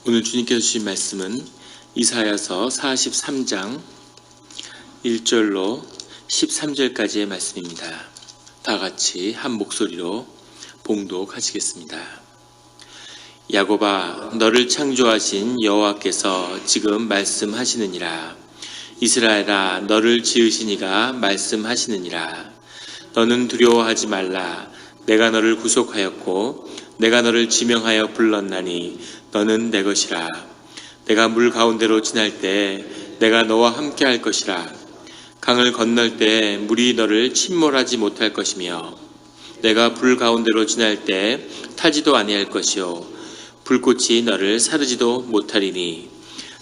오늘 주님께서 주신 말씀은 이사야서 43장 1절로 13절까지의 말씀입니다. 다 같이 한 목소리로 봉독하시겠습니다. 야곱아, 너를 창조하신 여호와께서 지금 말씀하시느니라. 이스라엘아, 너를 지으신 이가 말씀하시느니라. 너는 두려워하지 말라. 내가 너를 구속하였고 내가 너를 지명하여 불렀나니 너는 내 것이라. 내가 물 가운데로 지날 때 내가 너와 함께 할 것이라. 강을 건널 때 물이 너를 침몰하지 못할 것이며 내가 불 가운데로 지날 때 타지도 아니할 것이요 불꽃이 너를 사르지도 못하리니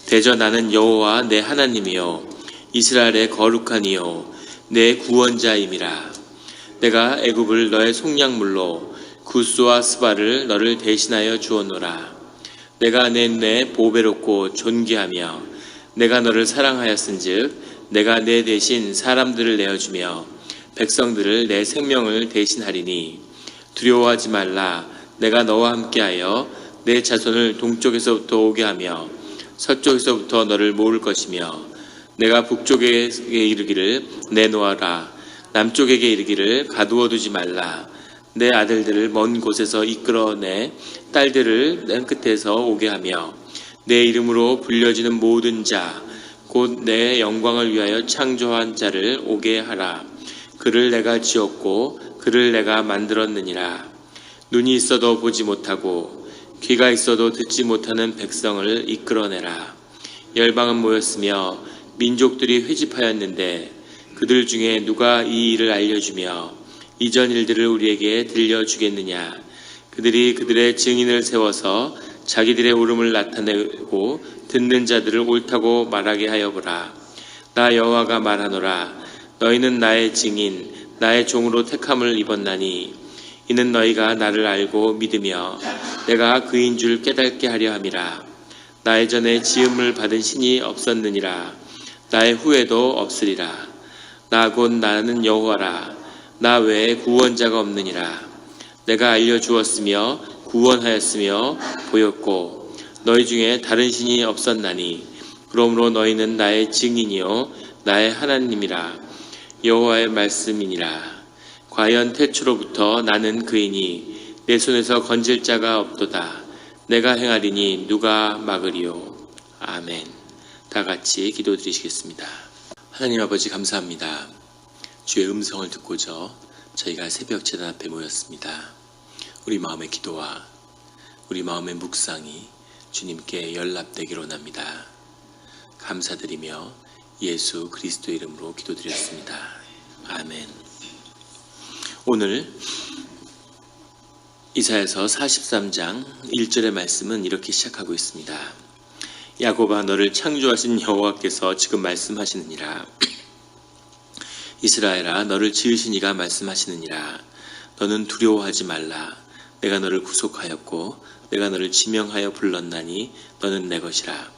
대저 나는 여호와 내 하나님이요 이스라엘의 거룩한 이요 내 구원자임이라. 내가 애굽을 너의 속량물로 구스와 스바를 너를 대신하여 주었노라. 내가 내 눈에 보배롭고 존귀하며 내가 너를 사랑하였은즉 내가 내 대신 사람들을 내어주며 백성들을 내 생명을 대신하리니 두려워하지 말라. 내가 너와 함께하여 내 자손을 동쪽에서부터 오게 하며 서쪽에서부터 너를 모을 것이며 내가 북쪽에게 이르기를 내놓아라. 남쪽에게 이르기를 가두어두지 말라. 내 아들들을 먼 곳에서 이끌어내 딸들을 땅 끝에서 오게 하며 내 이름으로 불려지는 모든 자 곧 내 영광을 위하여 창조한 자를 오게 하라. 그를 내가 지었고 그를 내가 만들었느니라. 눈이 있어도 보지 못하고 귀가 있어도 듣지 못하는 백성을 이끌어내라. 열방은 모였으며 민족들이 회집하였는데 그들 중에 누가 이 일을 알려주며 이전 일들을 우리에게 들려주겠느냐. 그들이 그들의 증인을 세워서 자기들의 옳음을 나타내고 듣는 자들을 옳다고 말하게 하여 보라. 나 여호와가 말하노라. 너희는 나의 증인 나의 종으로 택함을 입었나니 이는 너희가 나를 알고 믿으며 내가 그인 줄 깨닫게 하려 함이라. 나의 전에 지음을 받은 신이 없었느니라. 나의 후에도 없으리라. 나 곧 나는 여호와라. 나 외에 구원자가 없느니라. 내가 알려주었으며 구원하였으며 보였고 너희 중에 다른 신이 없었나니 그러므로 너희는 나의 증인이요 나의 하나님이라. 여호와의 말씀이니라. 과연 태초로부터 나는 그이니 내 손에서 건질 자가 없도다. 내가 행하리니 누가 막으리요. 아멘. 다 같이 기도드리시겠습니다. 하나님 아버지 감사합니다. 주의 음성을 듣고자 저희가 새벽 제단 앞에 모였습니다. 우리 마음의 기도와 우리 마음의 묵상이 주님께 연락되기를 원합니다. 감사드리며 예수 그리스도의 이름으로 기도드렸습니다. 아멘. 오늘 이사야서 43장 1절의 말씀은 이렇게 시작하고 있습니다. 야곱아, 너를 창조하신 여호와께서 지금 말씀하시느니라. 이스라엘아, 너를 지으신 이가 말씀하시느니라. 너는 두려워하지 말라. 내가 너를 구속하였고 내가 너를 지명하여 불렀나니 너는 내 것이라.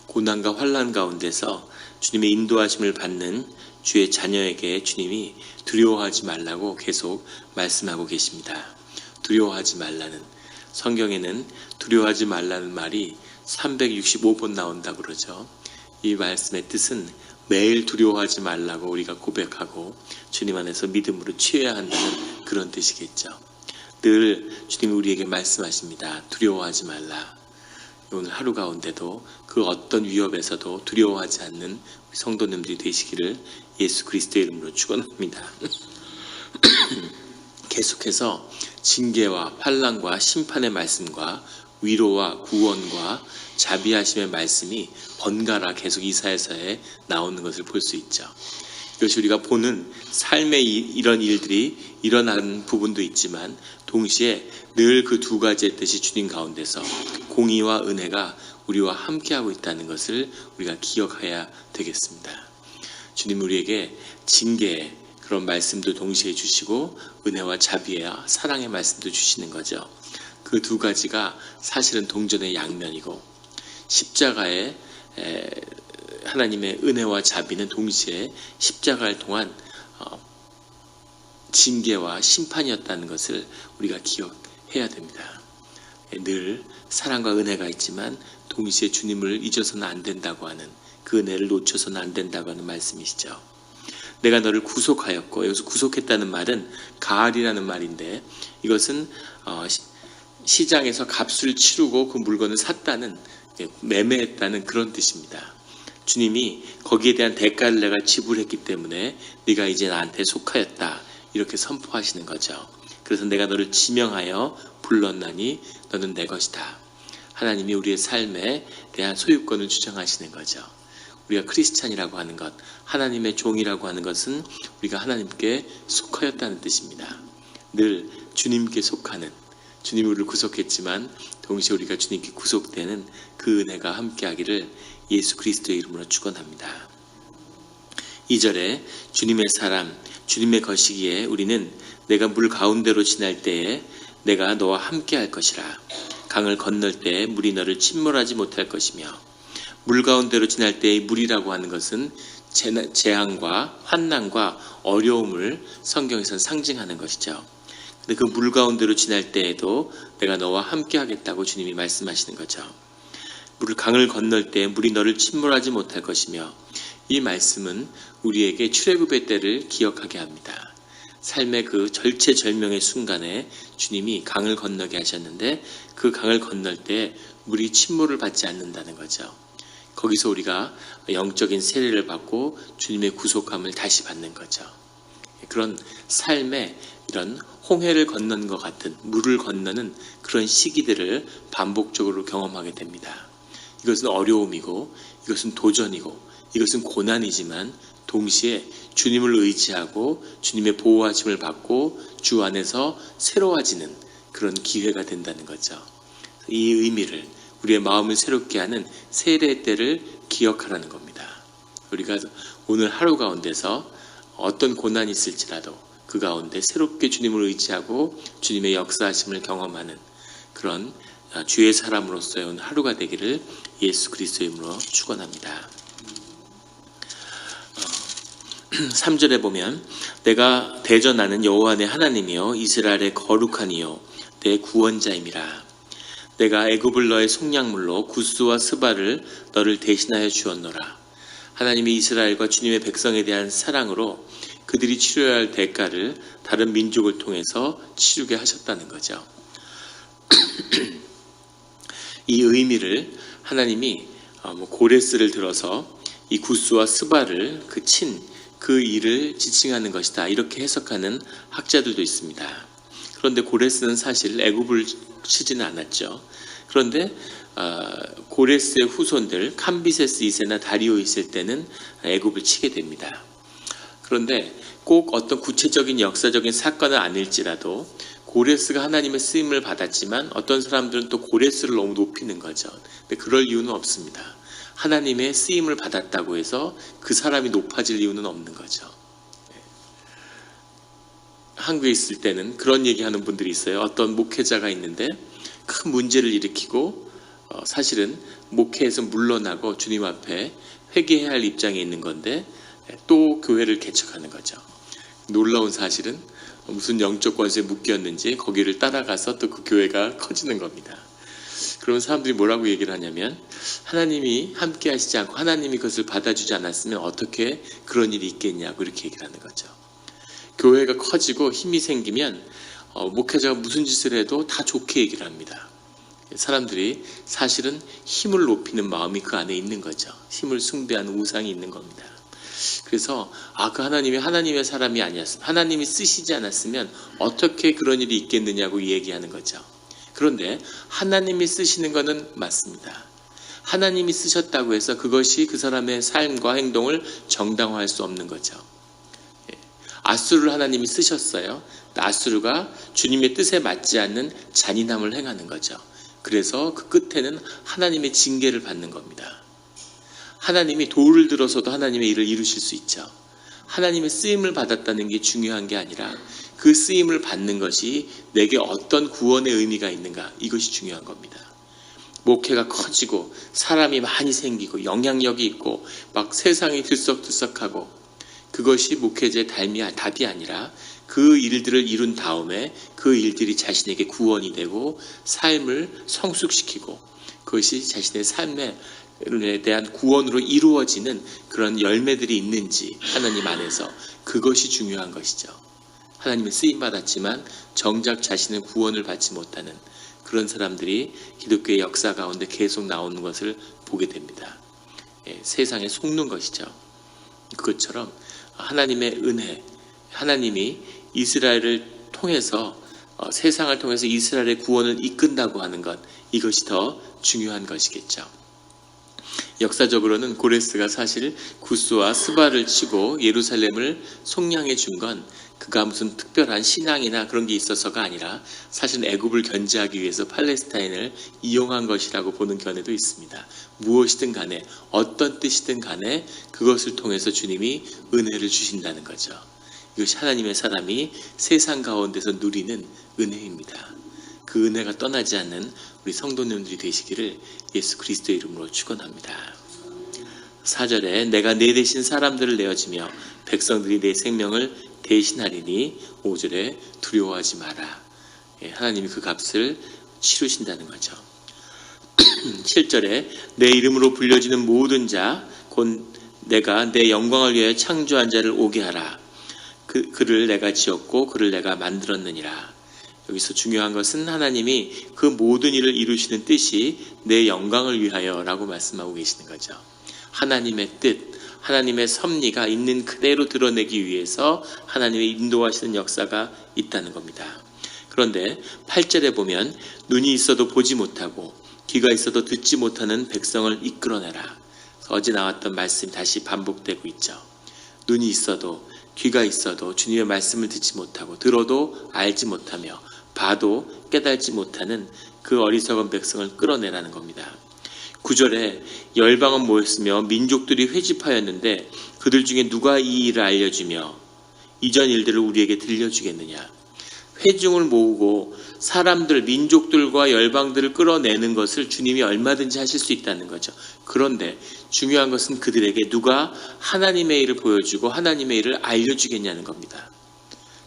고난과 환난 가운데서 주님의 인도하심을 받는 주의 자녀에게 주님이 두려워하지 말라고 계속 말씀하고 계십니다. 두려워하지 말라는, 성경에는 두려워하지 말라는 말이 365번 나온다고 그러죠. 이 말씀의 뜻은 매일 두려워하지 말라고 우리가 고백하고 주님 안에서 믿음으로 취해야 한다는 그런 뜻이겠죠. 늘 주님이 우리에게 말씀하십니다. 두려워하지 말라. 오늘 하루 가운데도 그 어떤 위협에서도 두려워하지 않는 성도님들이 되시기를 예수 그리스도의 이름으로 축원합니다. 계속해서 징계와 환난과 심판의 말씀과 위로와 구원과 자비하심의 말씀이 번갈아 계속 이사야서에 나오는 것을 볼 수 있죠. 이것이 우리가 보는 삶의 이런 일들이 일어나는 부분도 있지만 동시에 늘 그 두 가지의 뜻이 주님 가운데서 공의와 은혜가 우리와 함께하고 있다는 것을 우리가 기억해야 되겠습니다. 주님 우리에게 징계의 그런 말씀도 동시에 주시고 은혜와 자비와 사랑의 말씀도 주시는 거죠. 그 두 가지가 사실은 동전의 양면이고 십자가의 하나님의 은혜와 자비는 동시에 십자가를 통한 징계와 심판이었다는 것을 우리가 기억해야 됩니다. 늘 사랑과 은혜가 있지만 동시에 주님을 잊어서는 안 된다고 하는, 그 은혜를 놓쳐서는 안 된다고 하는 말씀이시죠. 내가 너를 구속하였고, 여기서 구속했다는 말은 가을이라는 말인데, 이것은 시장에서 값을 치르고 그 물건을 샀다는, 매매했다는 그런 뜻입니다. 주님이 거기에 대한 대가를 내가 지불했기 때문에 네가 이제 나한테 속하였다, 이렇게 선포하시는 거죠. 그래서 내가 너를 지명하여 불렀나니 너는 내 것이다. 하나님이 우리의 삶에 대한 소유권을 주장하시는 거죠. 우리가 크리스찬이라고 하는 것, 하나님의 종이라고 하는 것은 우리가 하나님께 속하였다는 뜻입니다. 늘 주님께 속하는, 주님이 우리를 구속했지만 동시에 우리가 주님께 구속되는 그 은혜가 함께하기를 예수 그리스도의 이름으로 축원합니다. 2절에 주님의 사람, 주님의 것이기에 우리는 내가 물 가운데로 지날 때에 내가 너와 함께할 것이라. 강을 건널 때에 물이 너를 침몰하지 못할 것이며, 물 가운데로 지날 때의 물이라고 하는 것은 재앙과 환난과 어려움을 성경에서는 상징하는 것이죠. 근데 그 물 가운데로 지날 때에도 내가 너와 함께 하겠다고 주님이 말씀하시는 거죠. 강을 건널 때 물이 너를 침몰하지 못할 것이며, 이 말씀은 우리에게 출애굽의 때를 기억하게 합니다. 삶의 그 절체절명의 순간에 주님이 강을 건너게 하셨는데, 그 강을 건널 때 물이 침몰을 받지 않는다는 거죠. 거기서 우리가 영적인 세례를 받고 주님의 구속함을 다시 받는 거죠. 그런 삶의 이런 홍해를 건넌 것 같은, 물을 건너는 그런 시기들을 반복적으로 경험하게 됩니다. 이것은 어려움이고, 이것은 도전이고, 이것은 고난이지만 동시에 주님을 의지하고 주님의 보호하심을 받고 주 안에서 새로워지는 그런 기회가 된다는 거죠. 이 의미를, 우리의 마음을 새롭게 하는 세례 때를 기억하라는 겁니다. 우리가 오늘 하루 가운데서 어떤 고난이 있을지라도 그 가운데 새롭게 주님을 의지하고 주님의 역사하심을 경험하는 그런 주의 사람으로서의 오늘 하루가 되기를 예수 그리스도의 이름으로 축원합니다. 3절에 보면 내가 대전하는 여호와 내 하나님이요 이스라엘의 거룩한 이요 내 구원자임이라. 내가 애굽을 너의 속량물로 구스와 스바를 너를 대신하여 주었노라. 하나님이 이스라엘과 주님의 백성에 대한 사랑으로 그들이 치러야 할 대가를 다른 민족을 통해서 치르게 하셨다는 거죠. 이 의미를 하나님이 고레스를 들어서 이 구스와 스바를 그 일을 지칭하는 것이다, 이렇게 해석하는 학자들도 있습니다. 그런데 고레스는 사실 애굽을 치지는 않았죠. 그런데 고레스의 후손들 캄비세스 2세나 다리오 2세 때는 애굽을 치게 됩니다. 그런데 꼭 어떤 구체적인 역사적인 사건은 아닐지라도 고레스가 하나님의 쓰임을 받았지만 어떤 사람들은 또 고레스를 너무 높이는 거죠. 근데 그럴 이유는 없습니다. 하나님의 쓰임을 받았다고 해서 그 사람이 높아질 이유는 없는 거죠. 한국에 있을 때는 그런 얘기하는 분들이 있어요. 어떤 목회자가 있는데 큰 문제를 일으키고 사실은 목회에서 물러나고 주님 앞에 회개해야 할 입장에 있는 건데 또 교회를 개척하는 거죠. 놀라운 사실은 무슨 영적 권세에 묶였는지 거기를 따라가서 또 그 교회가 커지는 겁니다. 그러면 사람들이 뭐라고 얘기를 하냐면 하나님이 함께 하시지 않고 하나님이 그것을 받아주지 않았으면 어떻게 그런 일이 있겠냐고 이렇게 얘기를 하는 거죠. 교회가 커지고 힘이 생기면 목회자가 무슨 짓을 해도 다 좋게 얘기를 합니다. 사람들이 사실은 힘을 높이는 마음이 그 안에 있는 거죠. 힘을 숭배하는 우상이 있는 겁니다. 그래서 그 하나님이 하나님의 사람이 아니었으면, 하나님이 쓰시지 않았으면 어떻게 그런 일이 있겠느냐고 얘기하는 거죠. 그런데 하나님이 쓰시는 것은 맞습니다. 하나님이 쓰셨다고 해서 그것이 그 사람의 삶과 행동을 정당화할 수 없는 거죠. 아수르를 하나님이 쓰셨어요. 아수르가 주님의 뜻에 맞지 않는 잔인함을 행하는 거죠. 그래서 그 끝에는 하나님의 징계를 받는 겁니다. 하나님이 돌을 들어서도 하나님의 일을 이루실 수 있죠. 하나님의 쓰임을 받았다는 게 중요한 게 아니라 그 쓰임을 받는 것이 내게 어떤 구원의 의미가 있는가, 이것이 중요한 겁니다. 목회가 커지고 사람이 많이 생기고 영향력이 있고 막 세상이 들썩들썩하고 그것이 목회자의 답이 아니라 그 일들을 이룬 다음에 그 일들이 자신에게 구원이 되고 삶을 성숙시키고 그것이 자신의 삶에 대한 구원으로 이루어지는 그런 열매들이 있는지 하나님 안에서 그것이 중요한 것이죠. 하나님의 쓰임받았지만 정작 자신은 구원을 받지 못하는 그런 사람들이 기독교의 역사 가운데 계속 나오는 것을 보게 됩니다. 세상에 속는 것이죠. 그것처럼 하나님의 은혜, 하나님이 이스라엘을 통해서 세상을 통해서 이스라엘의 구원을 이끈다고 하는 것, 이것이 더 중요한 것이겠죠. 역사적으로는 고레스가 사실 구스와 스바를 치고 예루살렘을 속량해 준 건 그가 무슨 특별한 신앙이나 그런 게 있어서가 아니라 사실 애굽을 견제하기 위해서 팔레스타인을 이용한 것이라고 보는 견해도 있습니다. 무엇이든 간에 어떤 뜻이든 간에 그것을 통해서 주님이 은혜를 주신다는 거죠. 이것이 하나님의 사람이 세상 가운데서 누리는 은혜입니다. 그 은혜가 떠나지 않는 우리 성도님들이 되시기를 예수 그리스도의 이름으로 축원합니다. 4절에 내가 내 대신 사람들을 내어주며 백성들이 내 생명을 대신하리니 5절에 두려워하지 마라. 하나님이 그 값을 치르신다는 거죠. 7절에 내 이름으로 불려지는 모든 자 곧 내가 내 영광을 위하여 창조한 자를 오게 하라. 그를 내가 지었고 그를 내가 만들었느니라. 여기서 중요한 것은 하나님이 그 모든 일을 이루시는 뜻이 내 영광을 위하여 라고 말씀하고 계시는 거죠. 하나님의 뜻, 하나님의 섭리가 있는 그대로 드러내기 위해서 하나님의 인도하시는 역사가 있다는 겁니다. 그런데 8절에 보면 눈이 있어도 보지 못하고 귀가 있어도 듣지 못하는 백성을 이끌어내라. 어제 나왔던 말씀이 다시 반복되고 있죠. 눈이 있어도 귀가 있어도 주님의 말씀을 듣지 못하고 들어도 알지 못하며 봐도 깨달지 못하는 그 어리석은 백성을 끌어내라는 겁니다. 9절에 열방은 모였으며 민족들이 회집하였는데 그들 중에 누가 이 일을 알려주며 이전 일들을 우리에게 들려주겠느냐. 회중을 모으고 사람들, 민족들과 열방들을 끌어내는 것을 주님이 얼마든지 하실 수 있다는 거죠. 그런데 중요한 것은 그들에게 누가 하나님의 일을 보여주고 하나님의 일을 알려주겠냐는 겁니다.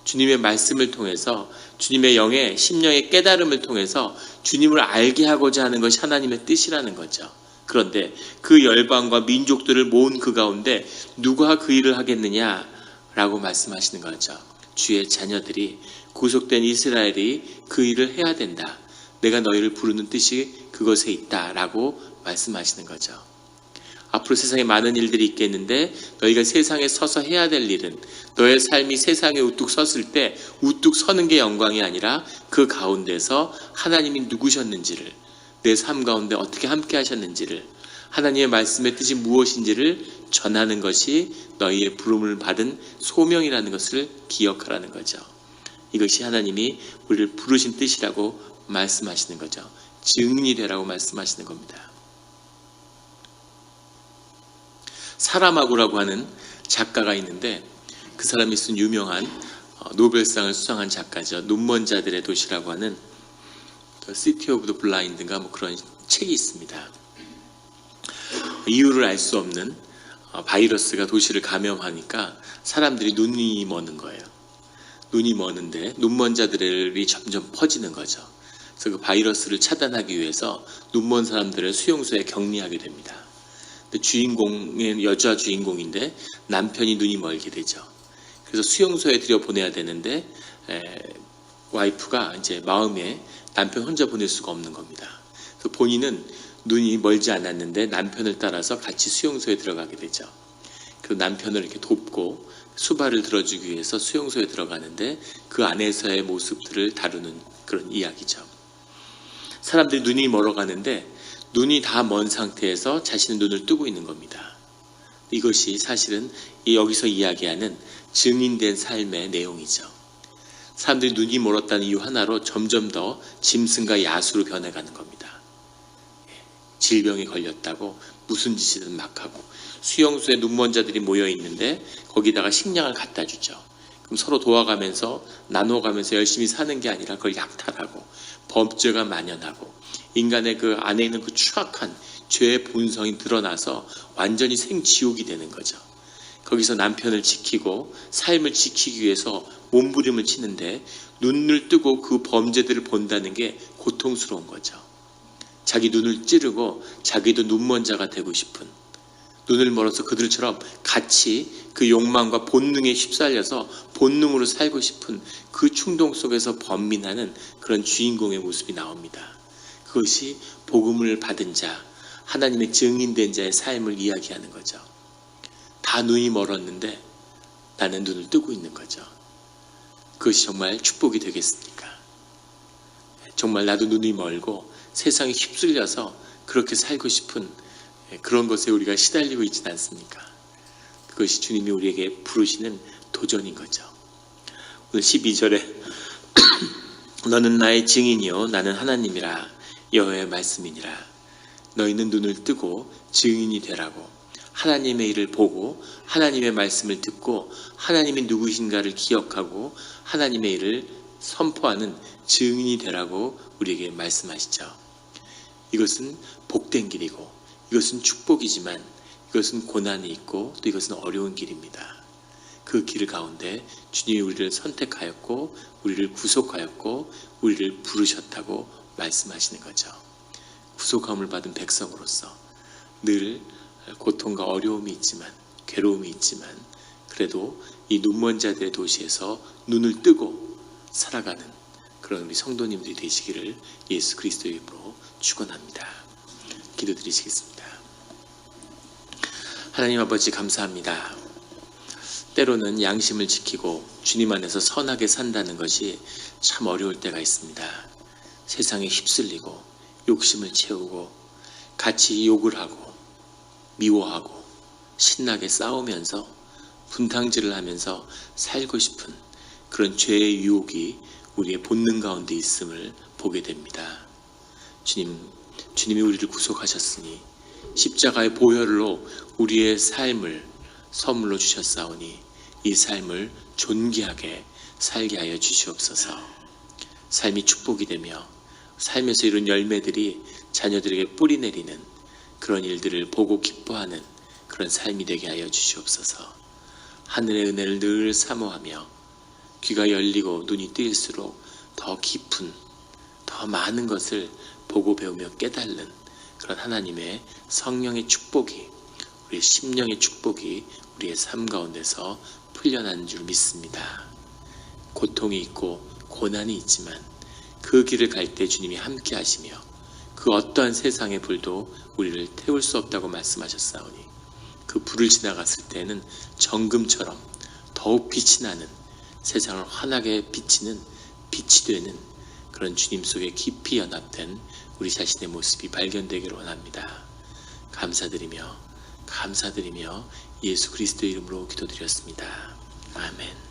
주님의 말씀을 통해서 주님의 영의 심령의 깨달음을 통해서 주님을 알게 하고자 하는 것이 하나님의 뜻이라는 거죠. 그런데 그 열방과 민족들을 모은 그 가운데 누가 그 일을 하겠느냐라고 말씀하시는 거죠. 주의 자녀들이 구속된 이스라엘이 그 일을 해야 된다. 내가 너희를 부르는 뜻이 그것에 있다라고 말씀하시는 거죠. 앞으로 세상에 많은 일들이 있겠는데 너희가 세상에 서서 해야 될 일은 너의 삶이 세상에 우뚝 섰을 때 우뚝 서는 게 영광이 아니라 그 가운데서 하나님이 누구셨는지를, 내 삶 가운데 어떻게 함께 하셨는지를, 하나님의 말씀의 뜻이 무엇인지를 전하는 것이 너희의 부름을 받은 소명이라는 것을 기억하라는 거죠. 이것이 하나님이 우리를 부르신 뜻이라고 말씀하시는 거죠. 증인이 되라고 말씀하시는 겁니다. 사라마고라고 하는 작가가 있는데 그 사람이 쓴 유명한 노벨상을 수상한 작가죠. 눈먼 자들의 도시라고 하는 시티 오브 더 블라인드인가 뭐 그런 책이 있습니다. 이유를 알 수 없는 바이러스가 도시를 감염하니까 사람들이 눈이 머는 거예요. 눈이 머는데 눈먼 자들이 점점 퍼지는 거죠. 그래서 그 바이러스를 차단하기 위해서 눈먼 사람들을 수용소에 격리하게 됩니다. 주인공은 여자 주인공인데 남편이 눈이 멀게 되죠. 그래서 수용소에 들여보내야 되는데 와이프가 이제 마음에 남편 혼자 보낼 수가 없는 겁니다. 그래서 본인은 눈이 멀지 않았는데 남편을 따라서 같이 수용소에 들어가게 되죠. 그 남편을 이렇게 돕고 수발을 들어주기 위해서 수용소에 들어가는데 그 안에서의 모습들을 다루는 그런 이야기죠. 사람들이 눈이 멀어가는데 눈이 다 먼 상태에서 자신의 눈을 뜨고 있는 겁니다. 이것이 사실은 여기서 이야기하는 증인된 삶의 내용이죠. 사람들이 눈이 멀었다는 이유 하나로 점점 더 짐승과 야수로 변해가는 겁니다. 질병에 걸렸다고 무슨 짓이든 막 하고 수용소에 눈먼 자들이 모여 있는데 거기다가 식량을 갖다 주죠. 그럼 서로 도와가면서 나눠가면서 열심히 사는 게 아니라 그걸 약탈하고 범죄가 만연하고 인간의 그 안에 있는 그 추악한 죄의 본성이 드러나서 완전히 생지옥이 되는 거죠. 거기서 남편을 지키고 삶을 지키기 위해서 몸부림을 치는데 눈을 뜨고 그 범죄들을 본다는 게 고통스러운 거죠. 자기 눈을 찌르고 자기도 눈먼 자가 되고 싶은, 눈을 멀어서 그들처럼 같이 그 욕망과 본능에 휩쓸려서 본능으로 살고 싶은 그 충동 속에서 번민하는 그런 주인공의 모습이 나옵니다. 그것이 복음을 받은 자, 하나님의 증인된 자의 삶을 이야기하는 거죠. 다 눈이 멀었는데 나는 눈을 뜨고 있는 거죠. 그것이 정말 축복이 되겠습니까? 정말 나도 눈이 멀고 세상에 휩쓸려서 그렇게 살고 싶은 그런 것에 우리가 시달리고 있지는 않습니까? 그것이 주님이 우리에게 부르시는 도전인 거죠. 오늘 12절에 너는 나의 증인이요 나는 하나님이라 여호와의 말씀이니라. 너희는 눈을 뜨고 증인이 되라고, 하나님의 일을 보고 하나님의 말씀을 듣고 하나님이 누구신가를 기억하고 하나님의 일을 선포하는 증인이 되라고 우리에게 말씀하시죠. 이것은 복된 길이고 이것은 축복이지만 이것은 고난이 있고 또 이것은 어려운 길입니다. 그 길 가운데 주님이 우리를 선택하였고 우리를 구속하였고 우리를 부르셨다고 말씀하시는 거죠. 구속함을 받은 백성으로서 늘 고통과 어려움이 있지만 괴로움이 있지만 그래도 이 눈먼 자들의 도시에서 눈을 뜨고 살아가는 그런 우리 성도님들이 되시기를 예수 그리스도의 이름으로 축원합니다. 기도드리시겠습니다. 하나님 아버지 감사합니다. 때로는 양심을 지키고 주님 안에서 선하게 산다는 것이 참 어려울 때가 있습니다. 세상에 휩쓸리고 욕심을 채우고 같이 욕을 하고 미워하고 신나게 싸우면서 분탕질을 하면서 살고 싶은 그런 죄의 유혹이 우리의 본능 가운데 있음을 보게 됩니다. 주님이 우리를 구속하셨으니 십자가의 보혈로 우리의 삶을 선물로 주셨사오니 이 삶을 존귀하게 살게 하여 주시옵소서. 삶이 축복이 되며 삶에서 이룬 열매들이 자녀들에게 뿌리 내리는 그런 일들을 보고 기뻐하는 그런 삶이 되게 하여 주시옵소서. 하늘의 은혜를 늘 사모하며 귀가 열리고 눈이 뜨일수록 더 깊은 더 많은 것을 보고 배우며 깨달는 그런 하나님의 성령의 축복이 우리의 심령의 축복이 우리의 삶 가운데서 풀려나는 줄 믿습니다. 고통이 있고 고난이 있지만 그 길을 갈 때 주님이 함께 하시며 그 어떠한 세상의 불도 우리를 태울 수 없다고 말씀하셨사오니 그 불을 지나갔을 때는 정금처럼 더욱 빛이 나는 세상을 환하게 비치는 빛이 되는 그런 주님 속에 깊이 연합된 우리 자신의 모습이 발견되기를 원합니다. 감사드리며 예수 그리스도의 이름으로 기도드렸습니다. 아멘.